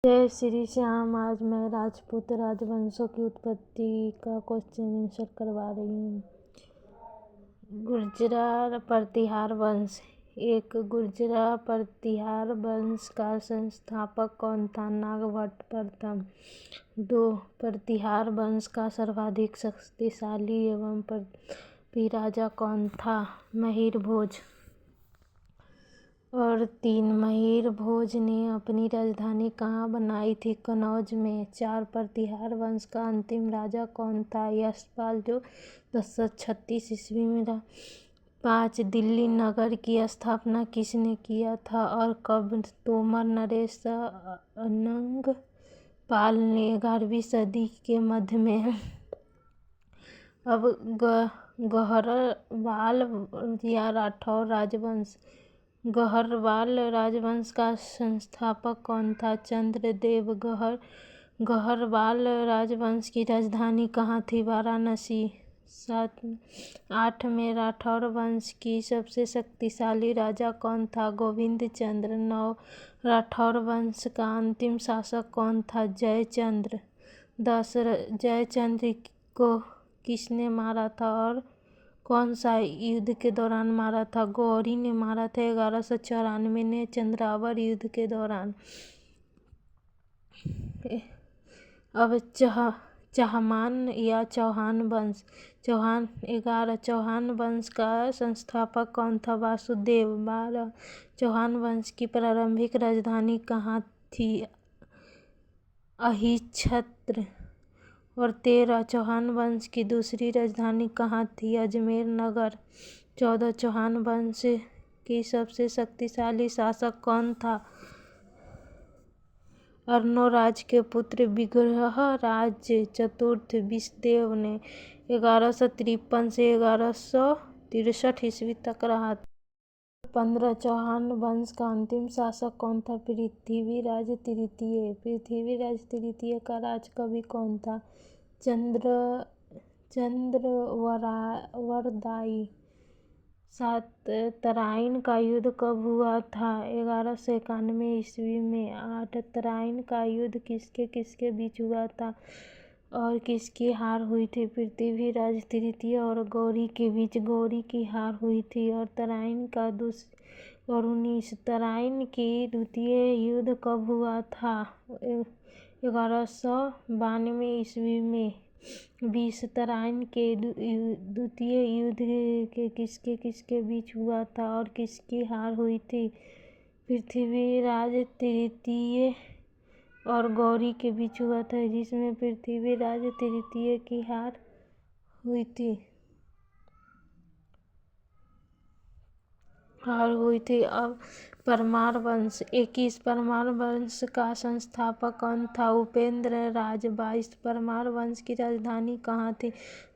जय श्री श्याम। आज मैं राजपूत राजवंशों की उत्पत्ति का क्वेश्चन आंसर करवा रही हूँ। गुर्जर प्रतिहार वंश। एक गुर्जर प्रतिहार वंश का संस्थापक कौन था? नागभट्ट प्रथम। 2 प्रतिहार वंश का सर्वाधिक शक्तिशाली एवं प्रतापी राजा कौन था? महीर भोज। और 3 महीर भोज ने अपनी राजधानी कहाँ बनाई थी? कनौज में। 4 प्रतिहार वंश का अंतिम राजा कौन था? यशपाल, जो 1036 ईस्वी में रहा। 5 दिल्ली नगर की स्थापना किसने किया था और कब? तोमर नरेश अनंग पाल ने 11वीं सदी के मध्य में। अब गहरवाल या राठौर राजवंश। गहरवाल राजवंश का संस्थापक कौन था? चंद्रदेव। गहरवाल राजवंश की राजधानी कहाँ थी? वाराणसी। 8 में राठौर वंश की सबसे शक्तिशाली राजा कौन था? गोविंद चंद्र। 9 राठौर वंश का अंतिम शासक कौन था? जयचंद्र। 10 जयचंद्र को किसने मारा था और कौन सा युद्ध के दौरान मारा था? गौरी ने मारा था 1194 में चंद्रावर युद्ध के दौरान। अब चाहमान या चौहान वंश। 11 चौहान वंश का संस्थापक कौन था? वासुदेव। 12 चौहान वंश की प्रारंभिक राजधानी कहाँ थी? अहिच्छत्र। और 13 चौहान वंश की दूसरी राजधानी कहाँ थी? अजमेर नगर। 14 चौहान वंश की सबसे शक्तिशाली शासक कौन था? अर्णोराज के पुत्र विग्रहराज चतुर्थ। विषदेव ने 1153 से 1163 ईस्वी तक रहा था। 15 चौहान वंश का अंतिम शासक कौन था? पृथ्वीराज तृतीय। पृथ्वीराज तृतीय का राजकवि कौन था? चंद्रवरदायी। 7 तराइन का युद्ध कब हुआ था? 1191 ईस्वी में। 8 तराइन का युद्ध किसके किसके बीच हुआ था और किसकी हार हुई थी? पृथ्वीराज तृतीय और गौरी के बीच। गौरी की हार हुई थी। और तराइन का और 19 तराइन की द्वितीय युद्ध कब हुआ था? 1192 ईस्वी में। 20 तराइन के द्वितीय युद्ध के किसके किसके बीच हुआ था और किसकी हार हुई थी? पृथ्वीराज तृतीय और गौरी के बीच हुआ था, जिसमें पृथ्वीराज तृतीय की हार हुई थी। अब परमार वंश। 21 परमार वंश का संस्थापक कौन था? उपेंद्र राज। 22 परमार वंश की राजधानी कहाँ थी?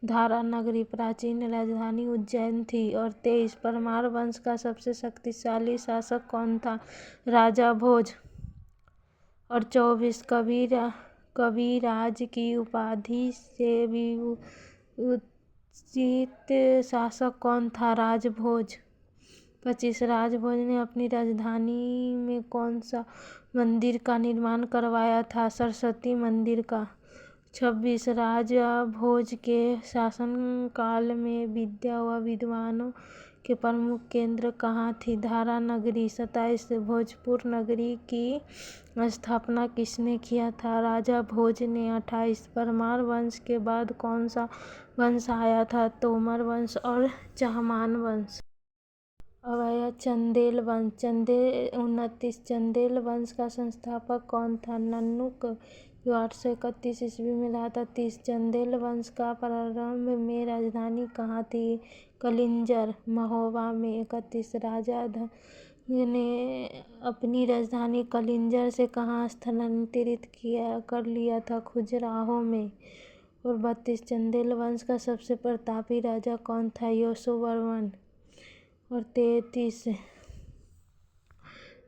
धारा नगरी। प्राचीन राजधानी उज्जैन थी। और 23 परमार वंश का सबसे शक्तिशाली शासक कौन था? राजा भोज। और 24 कविराज की उपाधि से विभूषित शासक कौन था? राजभोज। 25 राजभोज ने अपनी राजधानी में कौन सा मंदिर का निर्माण करवाया था? सरस्वती मंदिर का। 26 राजा भोज के शासनकाल में विद्या व विद्वानों के प्रमुख केंद्र कहाँ थी? धारा नगरी। 27 भोजपुर नगरी की स्थापना किसने किया था? राजा भोज ने। 28 परमार वंश के बाद कौन सा वंश आया था? तोमर वंश और चाहमान वंश। अब आया चंदेल वंश। 29 चंदेल वंश का संस्थापक कौन था? नन्नुक, जो 831 ईस्वी में रहा था। 30 चंदेल वंश का प्रारंभ में राजधानी कहाँ थी? कलिंजर, महोबा में। 31 राजा धंग ने अपनी राजधानी कलिंजर से कहाँ स्थानांतरित कर लिया था? खजुराहो में। और 32 चंदेल वंश का सबसे प्रतापी राजा कौन था? यशोवर्मन। और 33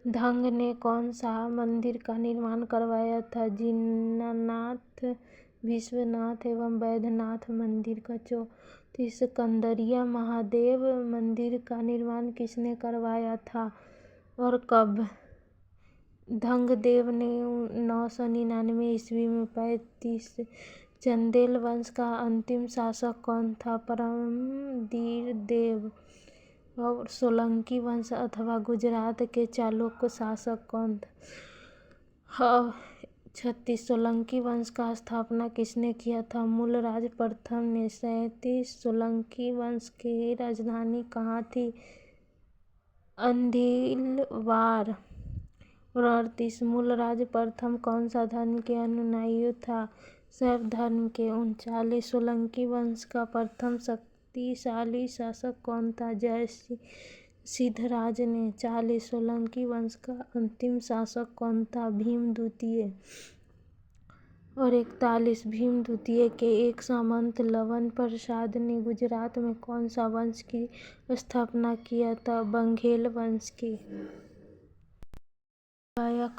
धंग ने कौन सा मंदिर का निर्माण करवाया था? जिनानाथ, विश्वनाथ एवं वैद्यनाथ मंदिर का। 34 कंदरिया महादेव मंदिर का निर्माण किसने करवाया था और कब? धंगदेव ने 999 ईस्वी में 35 चंदेल वंश का अंतिम शासक कौन था? परमवीर देव। और सोलंकी वंश अथवा गुजरात के चालुक्य शासक कौन था? 36 सोलंकी वंश का स्थापना किसने किया था? मूलराज प्रथम ने। 37 सोलंकी वंश की राजधानी कहाँ थी? अंधीलवाड़। और 38 मूलराज प्रथम कौन सा धर्म के अनुयायी था? शैव धर्म के। 39 सोलंकी वंश का प्रथम शक्तिशाली शासक कौन था? जय सिद्धराज ने। 40 सोलंकी वंश का अंतिम शासक कौन था? भीम द्वितीय। और 41 भीम द्वितीय के एक सामंत लवन प्रसाद ने गुजरात में कौन सा वंश की स्थापना किया था? बघेल वंश की।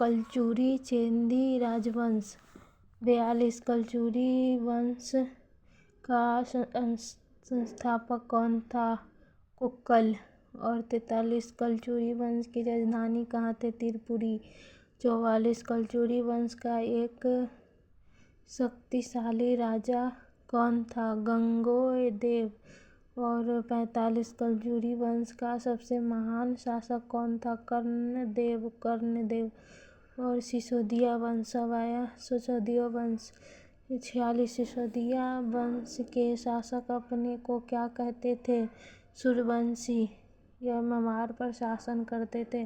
कलचुरी चेदी राजवंश। 42 कलचुरी वंश का संस्थापक कौन था? कुक्कल। और 43 कलचुरी वंश की राजधानी कहाँ थी? त्रिपुरी। 44 कलचुरी वंश का एक शक्तिशाली राजा कौन था? गंगोदेव। और 45 कलचुरी वंश का सबसे महान शासक कौन था? कर्णदेव। और सिसोदिया वंश। सिसोदिया वंश। 46 सिसोदिया वंश के शासक अपने को क्या कहते थे? सूर्यवंशी। यह मेवाड़ पर शासन करते थे।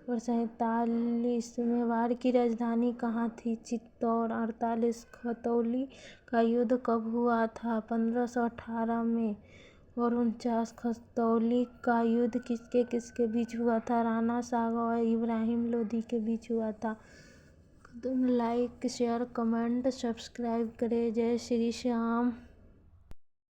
और 47 मेवाड़ की राजधानी कहाँ थी? चित्तौड़। 48 खतौली का युद्ध कब हुआ था? 1518 में। और 49 खतौली का युद्ध किसके किसके बीच हुआ था? राणा सागा और इब्राहिम लोदी के बीच हुआ था। तुम लाइक शेयर कमेंट सब्सक्राइब करें। जय श्री श्याम।